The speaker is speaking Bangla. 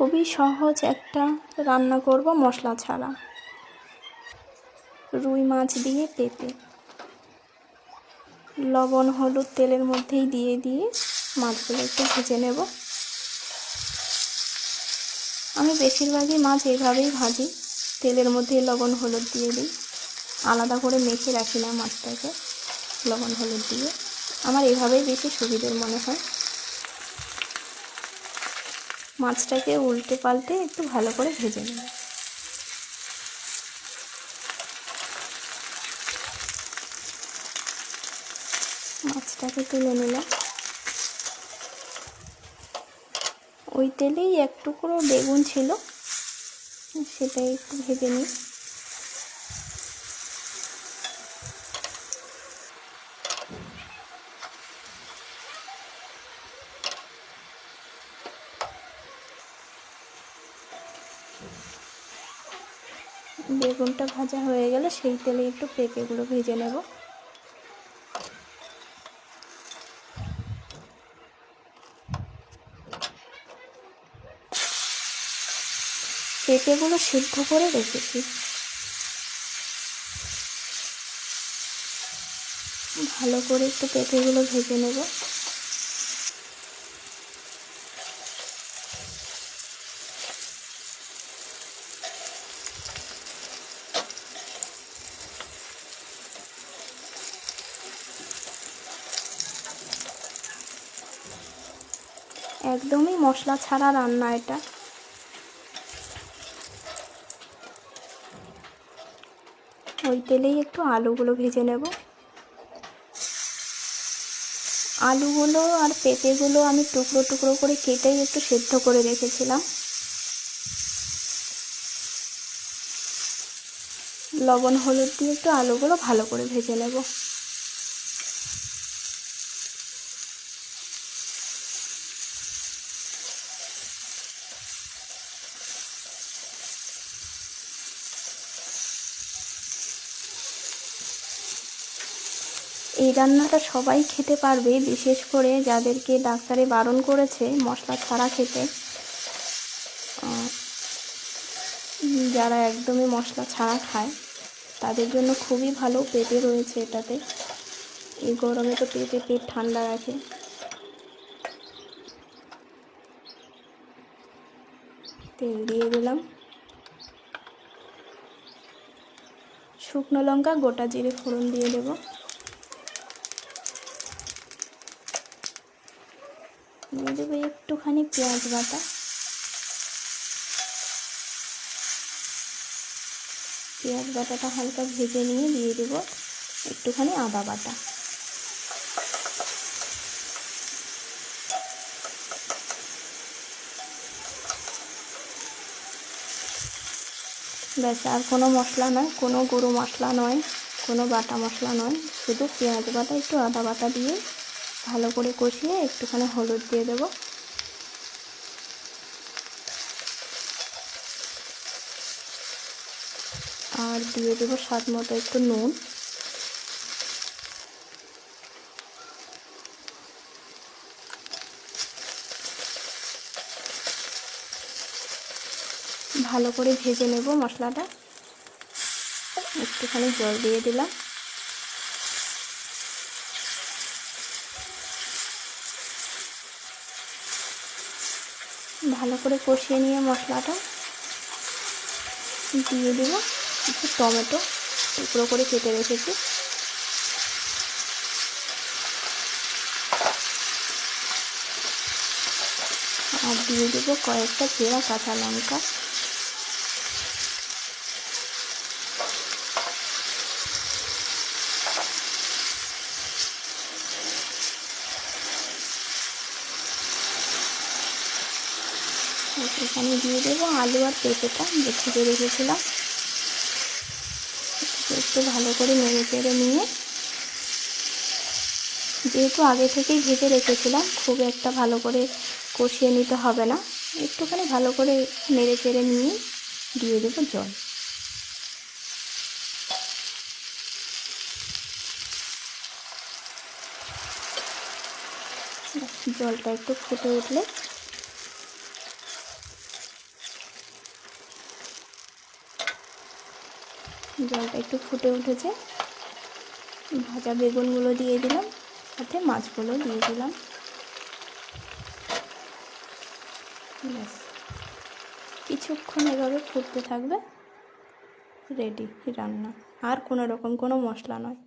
খুবই সহজ একটা রান্না করব মশলা ছাড়া, রুই মাছ দিয়ে পেঁপে। লবণ হলুদ তেলের মধ্যেই দিয়ে মাছগুলো একটু ভেজে নেব। আমি বেশিরভাগই মাছ এইভাবেই ভাজি, তেলের মধ্যেই লবণ হলুদ দিয়ে দিই, আলাদা করে মেখে রাখি না মাছটাকে লবণ হলুদ দিয়ে। আমার এভাবেই বেশি সুবিধের মনে হয়। মাছটাকে উল্টে পাল্টে একটু ভালো করে ভেজে নেব। মাছটাকে তুলে নিলাম। ওই তেলেই এক টুকরো বেগুন ছিল, সেটাই একটু ভেজে নিই। বেগুনটা ভাজা হয়ে গেলে সেই তেলে একটু পেঁপেগুলো ভেজে নেব। পেঁপেগুলো সিদ্ধ করে রেখেছি, ভালো করে একটু পেঁপেগুলো ভেজে নেব। একদমই মশলা ছাড়া রান্না এটা। ওই তেলেই একটু আলুগুলো ভেজে নেব। আলুগুলো আর পেঁপেগুলো আমি টুকরো টুকরো করে কেটেই একটু সেদ্ধ করে রেখেছিলাম। লবণ হলুদ দিয়ে একটু আলুগুলো ভালো করে ভেজে নেব। এই রান্নাটা সবাই খেতে পারবে, বিশেষ করে যাদেরকে ডাক্তারে বারণ করেছে মশলা ছাড়া খেতে। যারা একদমই মশলা ছাড়া খায় তাদের জন্য খুবই ভালো। পেঁপে রয়েছে এটাতে, এই গরমে তো পেঁপে পেট ঠান্ডা রাখে। তেল দিয়ে দিলাম, শুকনো লঙ্কা গোটা জিরে ফোড়ন দিয়ে দেব। দিয়ে দেবো একটুখানি পেঁয়াজ বাটা। পেঁয়াজ বাটাটা হালকা ভেজে নিয়ে দিয়ে দেব একটুখানি আদা বাটা। ব্যাস, আর কোনো মশলা নয়, কোনো গুঁড়ো মশলা নয়, কোনো বাটা মশলা নয়, শুধু পেঁয়াজ বাটা একটু আদা বাটা দিয়ে ভালো করে কষিয়ে একটুখানি হলুদ দিয়ে দেব। আর দিয়ে দেবো স্বাদ মতো একটু নুন। ভালো করে ভেজে নেব মশলাটা। একটুখানি জল দিয়ে দিলাম। ভালো করে কষিয়ে নিয়ে মশলাটা দিয়ে দেব একটু টমেটো টুকরো করে কেটে রেখেছি। আর দিয়ে দেবো কয়েকটা চেরা কাঁচা লঙ্কা। এখানে দিয়ে দেবো আলু আর পেঁপেটা যে ভেজে রেখেছিলাম। একটু ভালো করে নেড়ে চেড়ে নিয়ে, যেহেতু আগে থেকেই ভেজে রেখেছিলাম খুব একটা ভালো করে কষিয়ে নিতে হবে না, একটুখানি ভালো করে নেড়ে চেড়ে নিয়ে দিয়ে দেবো জল। জলটা একটু ফুটে উঠলে জলটা একটু ফুটে উঠেছে, ভাজা বেগুনগুলো দিয়ে দিলাম, সাথে মাছগুলো দিয়ে দিলাম। ব্যাস, কিছুক্ষণ এভাবে ফুটতে থাকবে, রেডি রান্না। আর কোনো রকম কোনো মশলা নয়।